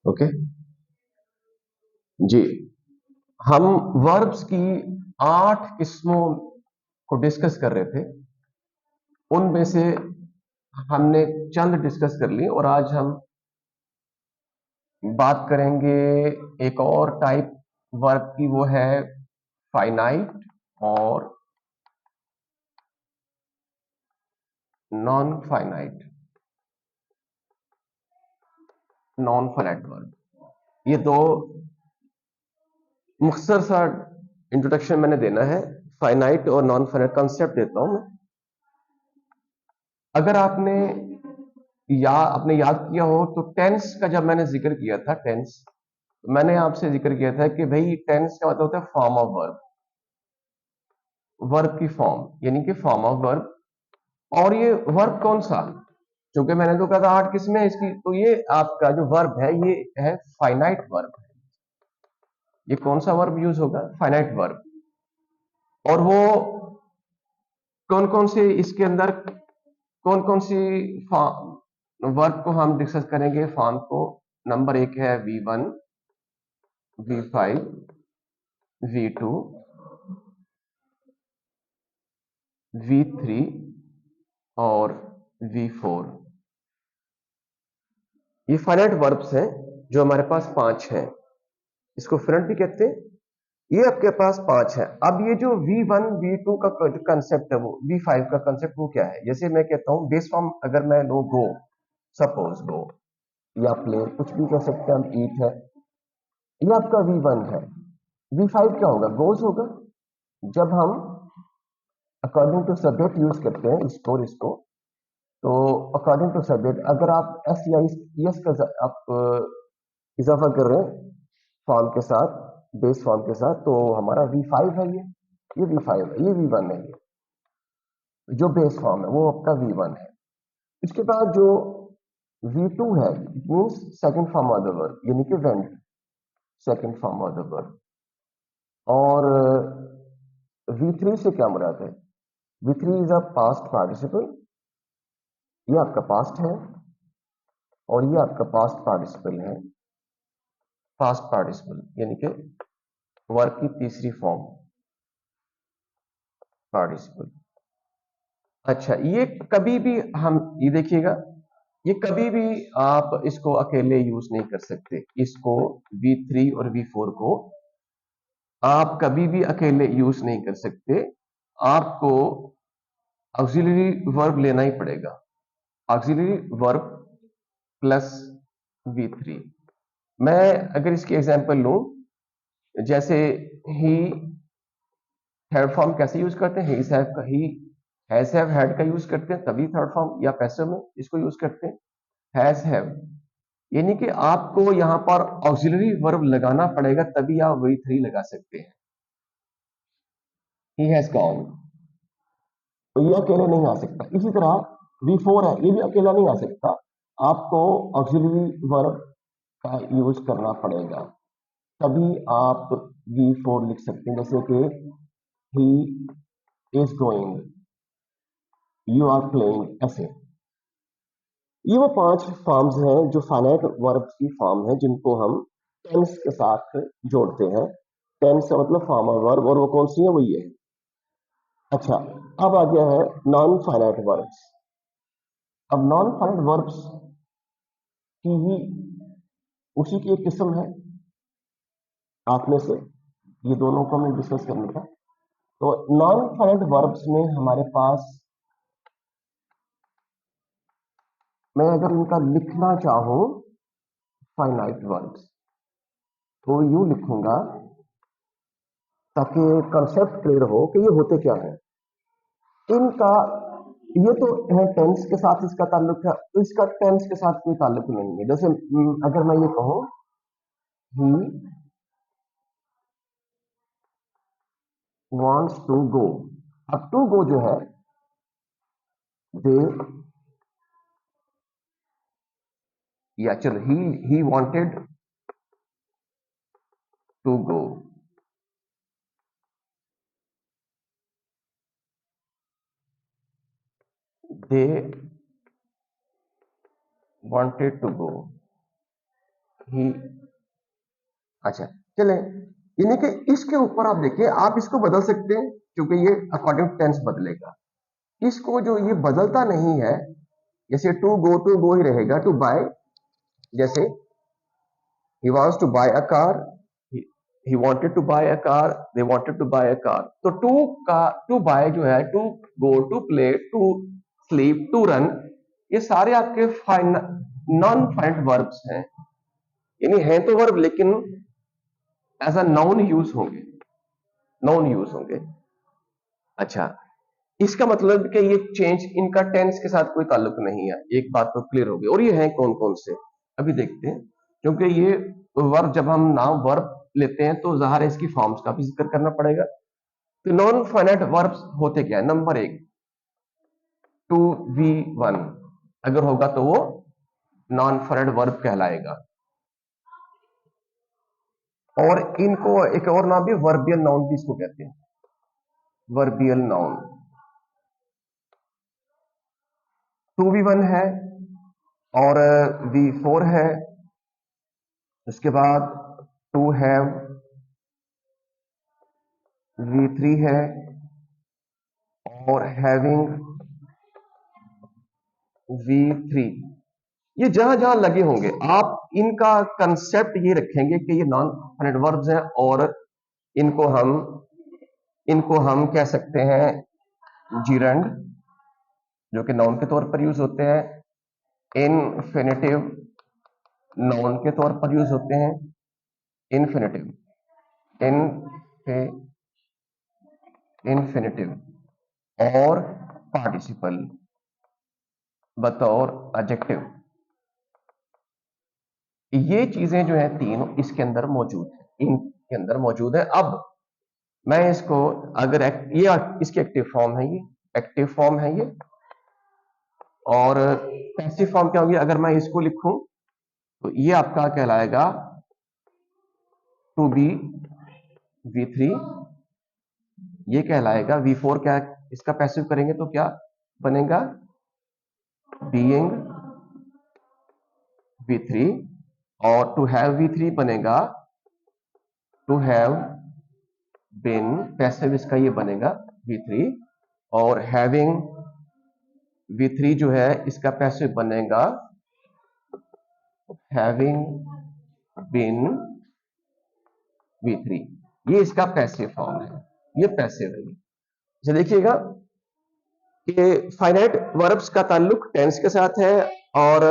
Okay जी। हम verbs की 8 किस्मों को डिस्कस कर रहे थे, उनमें से हमने चंद डिस्कस कर ली और आज हम बात करेंगे एक और टाइप वर्ब की, वो है फाइनाइट और नॉन फाइनाइट वर्ब। ये दो मुख्तसर सा इंट्रोडक्शन मैंने देना है, फाइनाइट और नॉन फाइनाइट कंसेप्ट देता हूं मैं। अगर आपने याद किया हो तो टेंस का जब मैंने जिक्र किया था, टेंस मैंने आपसे जिक्र किया था कि भाई टेंस का मतलब होता है फॉर्म ऑफ वर्ब, वर्ब की फॉर्म, यानी कि फॉर्म ऑफ वर्ब। और ये वर्ब कौन सा, क्योंकि मैंने तो कहा था 8 किस्में हैं इसकी, तो ये आपका जो वर्ब है ये है फाइनाइट वर्ब। ये कौन सा वर्ब यूज होगा, फाइनाइट वर्ब। और वो कौन कौन से इसके अंदर, कौन कौन सी वर्ब को हम डिस्कस करेंगे फॉर्म को। नंबर 1 है V1, V5, V2, V3 और V4। ये फाइनाइट वर्ब्स हैं जो हमारे पास 5 हैं, इसको फ्रंट भी कहते हैं। ये आपके पास 5 है। अब ये जो V1 V2 का कंसेप्ट है, वो V5 का कंसेप्ट वो क्या है। जैसे मैं कहता हूं बेस फॉर्म, अगर मैं लो गो, सपोज गो या प्ले, कुछ भी कह सकते हैं हम, ईट है, ये आपका V1 है। V5 क्या होगा, गोज होगा। जब हम अकॉर्डिंग टू सब्जेक्ट यूज करते हैं इसको और इसको, तो अकॉर्डिंग टू सब्जेक्ट अगर आप एस या एस का आप इजाफा कर रहे हैं फॉर्म के साथ, बेस फॉर्म के साथ, तो हमारा V5 है। ये V5 है, ये V1 है। ये जो बेस फॉर्म है वो आपका V1 है। इसके बाद जो V2 है, it means second form of the verb, यानी कि went, second form of the verb. और V3 से क्या मुराद है, V3 is a past participle, ये आपका पास्ट है और ये आपका पास्ट पार्टिसिपल है। पास्ट पार्टिसिपल यानी कि वर्ब की तीसरी फॉर्म, पार्टिसिपल। अच्छा, ये कभी भी हम, ये देखिएगा, ये कभी भी आप इसको अकेले यूज नहीं कर सकते। इसको V3 और V4 को आप कभी भी अकेले यूज नहीं कर सकते, आपको ऑक्सिलरी वर्ब लेना ही पड़ेगा। Auxiliary verb plus V3। मैं अगर इसकी एग्जांपल लूं, जैसे ही, थर्ड फॉर्म कैसे यूज करते हैं, ही हैज हैव हैड का यूज करते हैं, तभी थर्ड फॉर्म या पैसिव में इसको यूज करते हैं, हैज हैव। यानी कि आपको यहां पर ऑक्सिलरी वर्ब लगाना पड़ेगा, तभी आप V3 लगा सकते हैं। ही हैज गॉन, तो ये अकेले नहीं आ सकता। इसी तरह V4 है, ये भी अकेला नहीं आ सकता, आपको ऑक्सिलरी वर्ब का यूज करना पड़ेगा, तभी आप V4 लिख सकते हैं। जैसे कि he is going, you are playing, ऐसे। ये वो 5 फॉर्म्स हैं जो फाइनाइट वर्ब्स की फॉर्म है, जिनको हम टेंस के साथ जोड़ते हैं। टेंस का मतलब फॉर्म ऑफ वर्ब, और वो कौन सी है, वो ये है। अच्छा, अब आ गया है नॉन फाइनाइट वर्ब्स। अब नॉन फाइनाइट वर्ब्स की ही उसी की एक किस्म है, आप में से ये दोनों को हमें डिस्कस करने का। तो नॉन फाइनाइट वर्ब्स में हमारे पास, मैं अगर इनका लिखना चाहूं फाइनाइट वर्ब्स, तो यूं लिखूंगा ताकि कंसेप्ट क्लियर हो कि ये होते क्या है। इनका, ये तो है टेंस के साथ इसका ताल्लुक है, इसका टेंस के साथ कोई ताल्लुक नहीं है। जैसे अगर मैं ये कहूं ही wants to go, अब टू गो जो है, दे, या चलो he wanted to go, they wanted to go. He. अच्छा, चले, यानी कि इसके ऊपर आप देखिए, आप इसको बदल सकते हैं क्योंकि ये अकॉर्डिंग टेंस बदलेगा। इसको जो ये बदलता नहीं है, जैसे टू गो ही रहेगा, टू बाय, जैसे he wants to buy a car, he wanted to buy a car, they wanted to buy a car। तो टू का टू बाय जो है, to go, to play, to sleep, to run, ये सारे आपके non finite verbs हैं, यानी हैं तो वर्ब लेकिन एज अ नाउन यूज होंगे, नाउन यूज होंगे। अच्छा, इसका मतलब कि ये चेंज इनका टेंस के साथ कोई ताल्लुक नहीं है, एक बात तो क्लियर होगी। और ये हैं कौन कौन से, अभी देखते हैं, क्योंकि ये वर्ब जब हम नाम वर्ब लेते हैं तो ज़ाहिर है इसकी फॉर्म्स का भी जिक्र करना पड़ेगा। तो नॉन फाइनाइट वर्ब्स होते क्या है? नंबर एक, टू वी वन अगर होगा तो वो नॉन फाइनाइट वर्ब कहलाएगा। और इनको एक और नाम भी वर्बियल नाउन भी इसको कहते हैं, वर्बियल नाउन। टू वी वन है और वी फोर है, उसके बाद टू हैव, वी थ्री है और हैविंग, वी थ्री। ये जहां जहां लगे होंगे आप इनका कंसेप्ट ये रखेंगे कि ये नॉन फाइनाइट वर्ब्स हैं और इनको हम कह सकते हैं जीरंड, जो कि नाउन के तौर पर यूज होते हैं, इनफिनिटिव नाउन के तौर पर यूज होते हैं, इनफिनिटिव, इनफिनिटिव और पार्टिसिपल बतौर एडजेक्टिव। ये चीजें जो है तीन इसके अंदर मौजूद है, इनके अंदर मौजूद है। अब मैं इसको अगर ये इसकी एक्टिव फॉर्म है, ये एक्टिव फॉर्म है ये, और पैसिव फॉर्म क्या होगी? अगर मैं इसको लिखूं तो ये आपका कहलाएगा टू बी, वी थ्री, ये कहलाएगा वी फोर। क्या इसका पैसिव करेंगे तो क्या बनेगा? Being we three. और टू हैव वी थ्री बनेगा टू हैव बिन, पैसिव इसका ये बनेगा वी थ्री। और हैविंग वी थ्री जो है इसका पैसिव बनेगा हैविंग बिन वी थ्री। ये इसका पैसिव फॉर्म है, ये पैसिव है। ये देखिएगा कि फाइनाइट वर्ब्स का ताल्लुक टेंस के साथ है और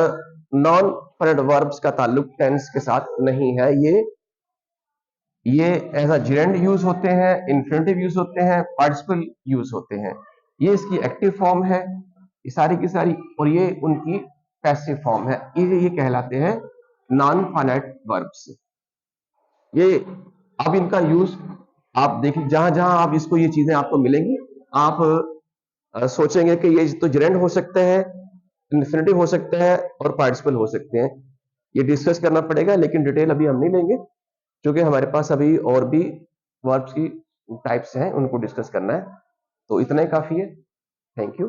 नॉन फाइनाइट वर्ब्स का ताल्लुक टेंस के साथ नहीं है। ये एज अ जेरेंड यूज होते हैं, इन्फिनिटिव यूज होते हैं, पार्टिसिपल यूज होते हैं। ये इसकी एक्टिव फॉर्म है, ये सारी की सारी, और ये उनकी पैसिव फॉर्म है। ये कहलाते हैं नॉन फाइनाइट वर्ब्स। ये अब इनका यूज आप देखिए, जहां जहां आप इसको, ये चीजें आपको मिलेंगी, आप सोचेंगे कि ये तो जेरेंड हो सकते हैं, इन्फिनिटिव हो सकता है और पार्टिसिपल हो सकते हैं। ये डिस्कस करना पड़ेगा, लेकिन डिटेल अभी हम नहीं लेंगे क्योंकि हमारे पास अभी और भी वर्ब्स की टाइप्स हैं, उनको डिस्कस करना है। तो इतना ही काफी है। Thank you.